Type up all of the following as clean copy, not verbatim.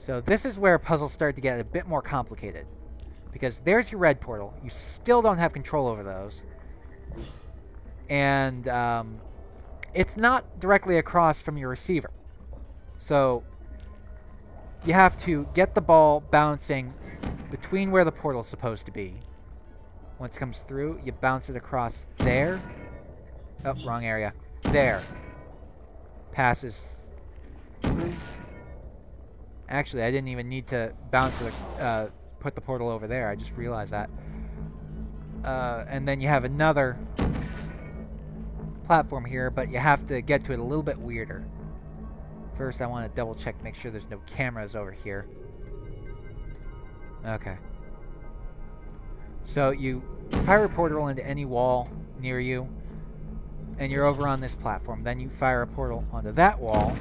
So this is where puzzles start to get a bit more complicated. Because there's your red portal. You still don't have control over those. And it's not directly across from your receiver. So you have to get the ball bouncing between where the portal's supposed to be. Once it comes through, you bounce it across there. Oh, wrong area. There. Passes through. Actually, I didn't even need to bounce it, put the portal over there. I just realized that. And then you have another platform here, but you have to get to it a little bit weirder. First, I want to double check, make sure there's no cameras over here. Okay. So you fire a portal into any wall near you, and you're over on this platform. Then you fire a portal onto that wall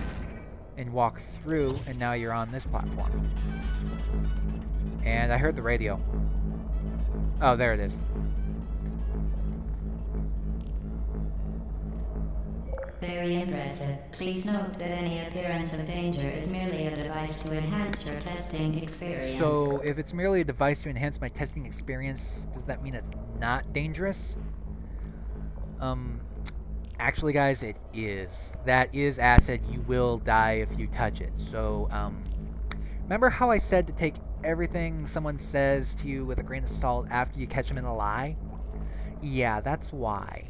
and walk through, and now you're on this platform. And I heard the radio. Oh, there it is. Very impressive. Please note that any appearance of danger is merely a device to enhance your testing experience. So, if it's merely a device to enhance my testing experience, does that mean it's not dangerous? Actually, guys, it is. That is acid. You will die if you touch it. So, remember how I said to take everything someone says to you with a grain of salt after you catch them in a lie? Yeah, that's why.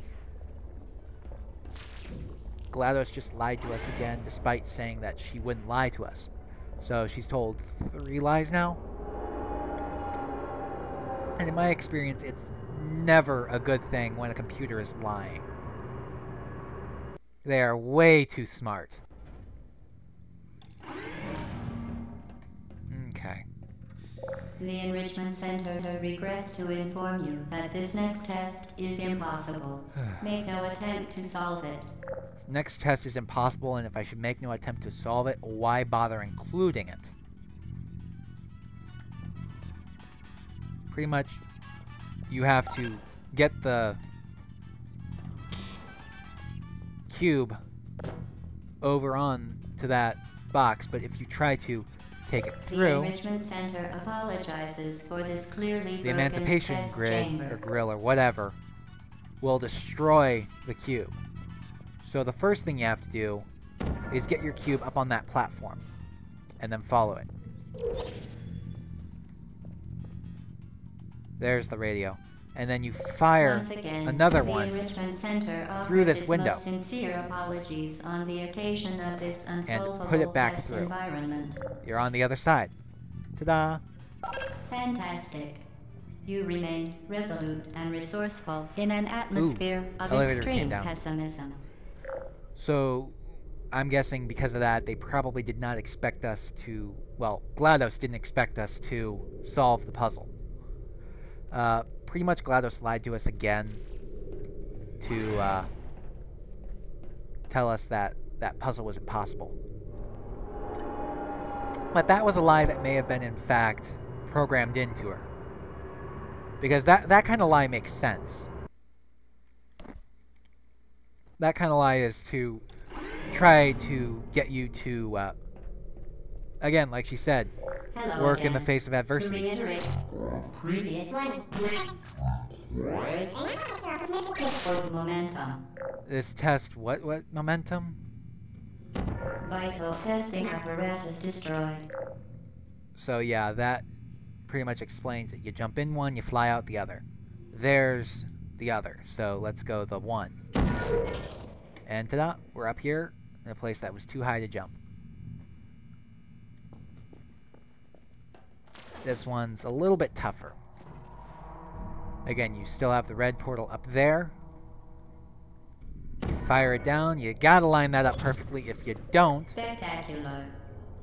GLaDOS just lied to us again, despite saying that she wouldn't lie to us. So she's told 3 lies now. And in my experience, it's never a good thing when a computer is lying. They are way too smart. Okay. The Enrichment Center regrets to inform you that this next test is impossible. Make no attempt to solve it. Next test is impossible, and if I should make no attempt to solve it, why bother including it? Pretty much, you have to get the cube over on to that box, but if you try to take it through, the Enrichment Center apologizes for this clearly the Emancipation Grid or grill or whatever will destroy the cube. So the first thing you have to do is get your cube up on that platform and then follow it. There's the radio. And then you fire another one through this window sincere apologies on the occasion of this and put it back through. You're on the other side. Ta-da! Fantastic. You remain resolute and resourceful in an atmosphere of extreme pessimism. So, I'm guessing because of that, they probably did not expect us to... Well, GLaDOS didn't expect us to solve the puzzle. Pretty much GLaDOS lied to us again to tell us that that puzzle was impossible. But that was a lie that may have been, in fact, programmed into her. Because that kind of lie makes sense. That kind of lie is to try to get you to, again, like she said, work in the face of adversity. To reiterate, previous one. Momentum. This test, what momentum? Vital testing apparatus destroyed. So yeah, that pretty much explains it. You jump in one, you fly out the other. There's the other. So let's go the one. And ta-da, we're up here in a place that was too high to jump. This one's a little bit tougher. Again, you still have the red portal up there. You fire it down. You gotta line that up perfectly. If you don't... Spectacular.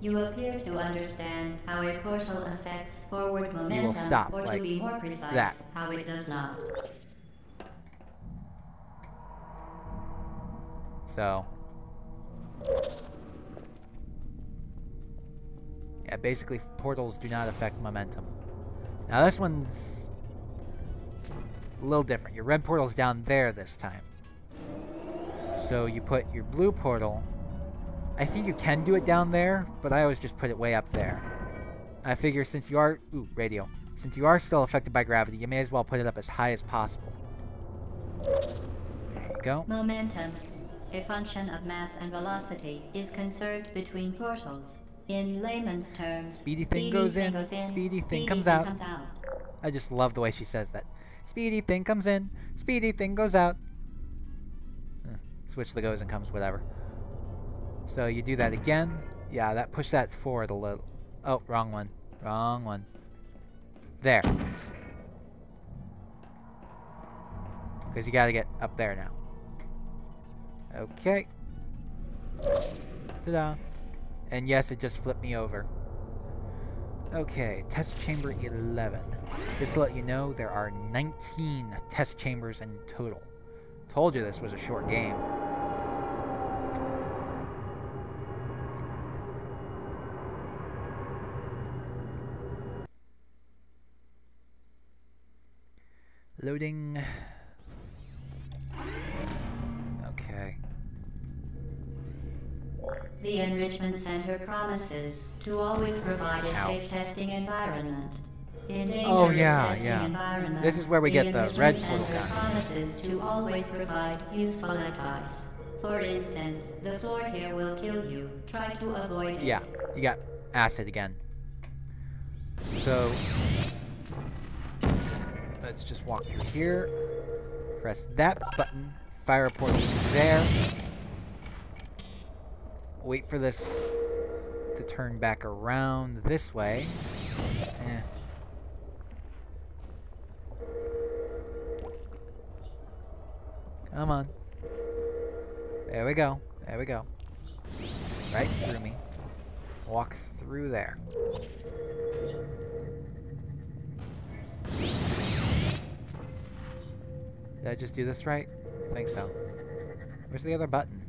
You appear to understand how a portal affects forward momentum, you will stop, or like to be more precise, that. how it does not. So... yeah, basically portals do not affect momentum. Now this one's a little different. Your red portal's down there this time. So you put your blue portal... I think you can do it down there, but I always just put it way up there. I figure since you are... Ooh, radio. Since you are still affected by gravity, you may as well put it up as high as possible. There you go. Momentum, a function of mass and velocity, is conserved between portals. In layman's terms, Speedy thing goes in, speedy thing comes out. I just love the way she says that. Speedy thing comes in, speedy thing goes out. Switch the goes and comes, whatever. So you do that again. Yeah, that push that forward a little. Oh, wrong one. Wrong one. There. Because you gotta get up there now. Okay. Ta-da. And yes, it just flipped me over. Okay, test chamber 11. Just to let you know, there are 19 test chambers in total. Told you this was a short game. Loading. Okay. The Enrichment Center promises to always provide a safe testing environment. In dangerous testing environments, this is where we get the red portal gun. Promises to always provide useful advice. For instance, the floor here will kill you. Try to avoid it. Yeah, you got acid again. So let's just walk through here. Press that button. Fire a portal there. Wait for this to turn back around this way. Come on. There we go. There we go. Right through me. Walk through there. Did I just do this right? I think so. Where's the other button?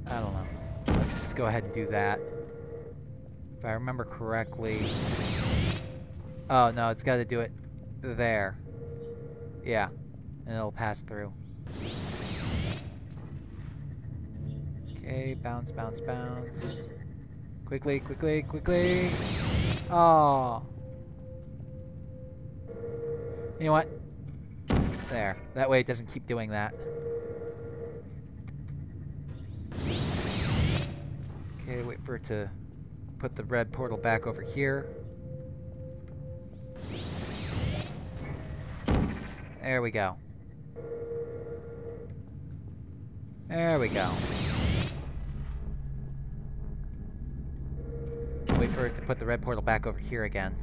I don't know. Let's just go ahead and do that. If I remember correctly... Oh, no, it's got to do it there. Yeah. And it'll pass through. Okay, bounce, bounce, bounce. Quickly, quickly, quickly. Oh. You know what? There. That way it doesn't keep doing that. Okay, wait for it to put the red portal back over here. There we go. There we go. Wait for it to put the red portal back over here again.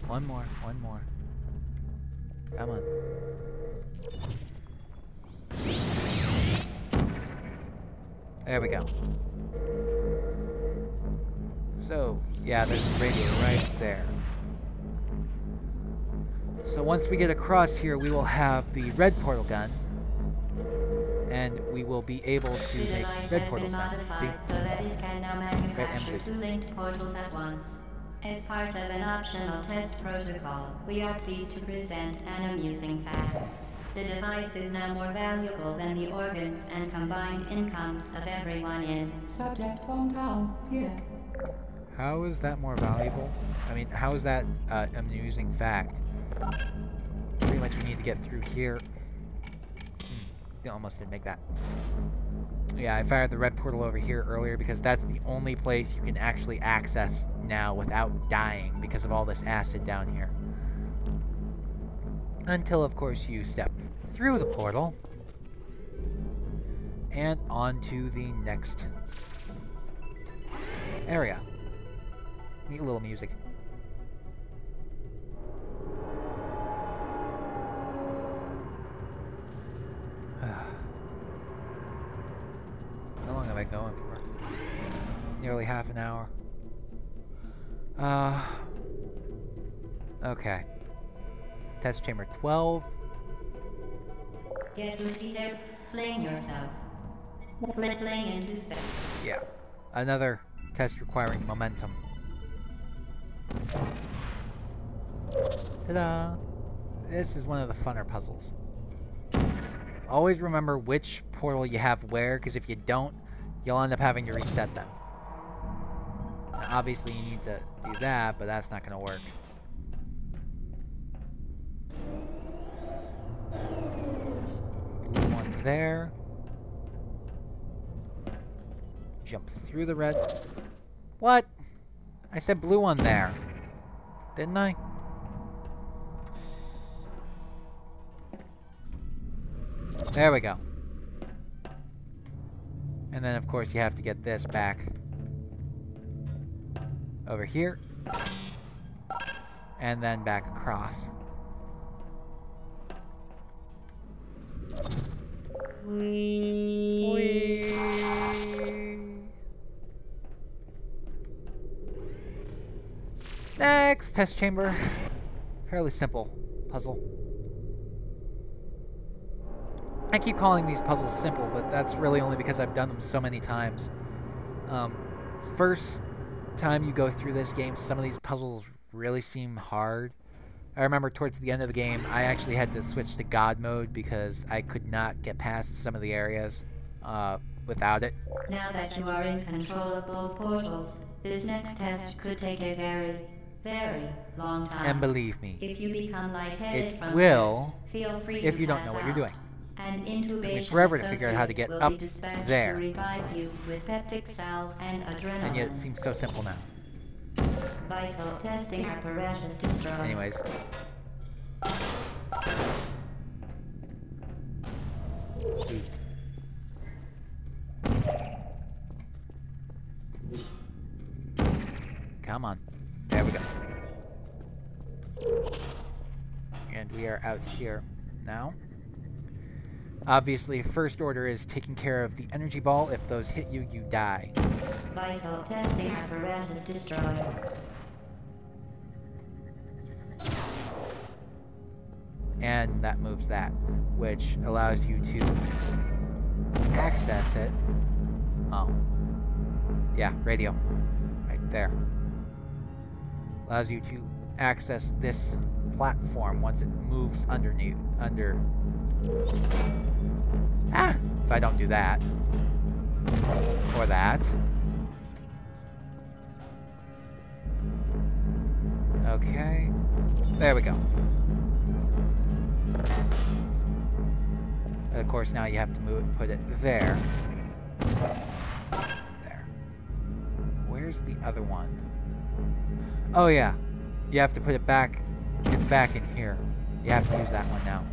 One more, one more. Come on. There we go. So, yeah, there's a radio right there. So once we get across here, we will have the red portal gun. And we will be able to make red portals now. See? So that it can now manufacture 2 linked portals at once. As part of an optional test protocol, we are pleased to present an amusing fact. The device is now more valuable than the organs and combined incomes of everyone in Subject Hometown, here. How is that more valuable? I mean, how is that an amusing fact? Pretty much we need to get through here. Almost didn't make that. Yeah, I fired the red portal over here earlier because that's the only place you can actually access now without dying because of all this acid down here. Until, of course, you step through the portal and onto the next area. Neat little music. How long have I going for? Nearly half an hour. Okay. Test chamber 12. Get ready to fling yourself. Fling into space. Yeah. Another test requiring momentum. Ta-da! this is one of the funner puzzles. Always remember which portal you have where, because if you don't, you'll end up having to reset them. Now, obviously, you need to do that, but that's not going to work. Blue one there. Jump through the red. What? I said blue one there. Didn't I? There we go. And then, of course, you have to get this back over here. And then back across. Whee! Next test chamber. Fairly simple puzzle. I keep calling these puzzles simple, but that's really only because I've done them so many times. First time you go through this game, some of these puzzles really seem hard. I remember towards the end of the game, I actually had to switch to God mode because I could not get past some of the areas without it. Now that you are in control of both portals, this next test could take a very, very long time. And believe me, if you become lightheaded it from will test, feel free if to you don't pass know what out. you're doing. An It took me intubation forever to figure out how to get associate up will be dispatched there. to revive you with peptic salve and adrenaline. And yet it seems so simple now. Vital testing apparatus destroyed. Anyways. Come on. There we go. And we are out here now. Obviously, first order is taking care of the energy ball. If those hit you, you die. Vital testing apparatus destroyed. And that moves that, which allows you to access it. Oh. Yeah, radio. Right there. Allows you to access this platform once it moves underneath. If I don't do that. Or that. Okay. There we go. And of course, now you have to move it, put it there. There. Where's the other one? Oh, yeah. You have to put it back. It's back in here. You have to use that one now.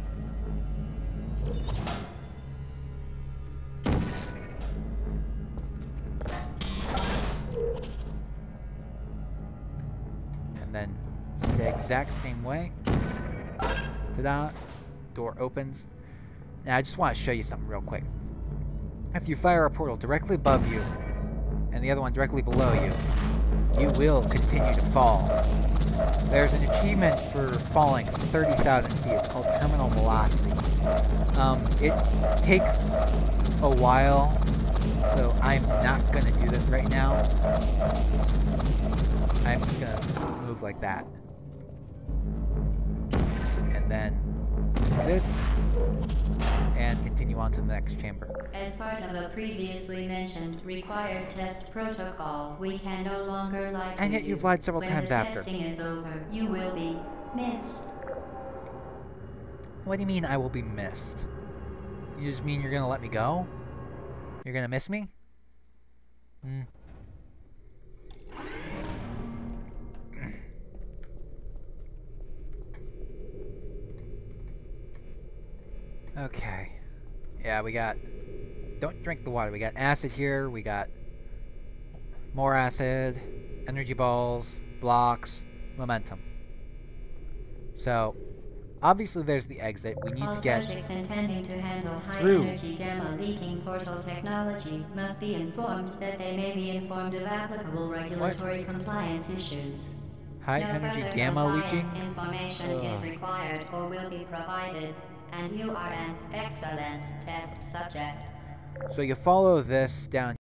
And then, it's the exact same way. Ta-da. Door opens. Now, I just want to show you something real quick. If you fire a portal directly above you, and the other one directly below you, you will continue to fall. There's an achievement for falling 30,000 feet. It's called terminal velocity. It takes a while, so I'm not going to do this right now. I'm just going to move like that. And then this, and continue on to the next chamber. As part of a previously mentioned required test protocol, we can no longer lie to And yet you. you've lied several times after. When the testing is over, you will be missed. What do you mean I will be missed? You just mean you're gonna let me go? You're gonna miss me? Okay. Yeah, we got... Don't drink the water. We got acid here. We got more acid, energy balls, blocks, momentum. So, obviously there's the exit. We need All to get subjects intending to handle through. high-energy gamma-leaking portal technology must be informed that they may be informed of applicable regulatory compliance issues. High No energy further gamma compliance leaking. information is required or will be provided, and you are an excellent test subject. So you follow this down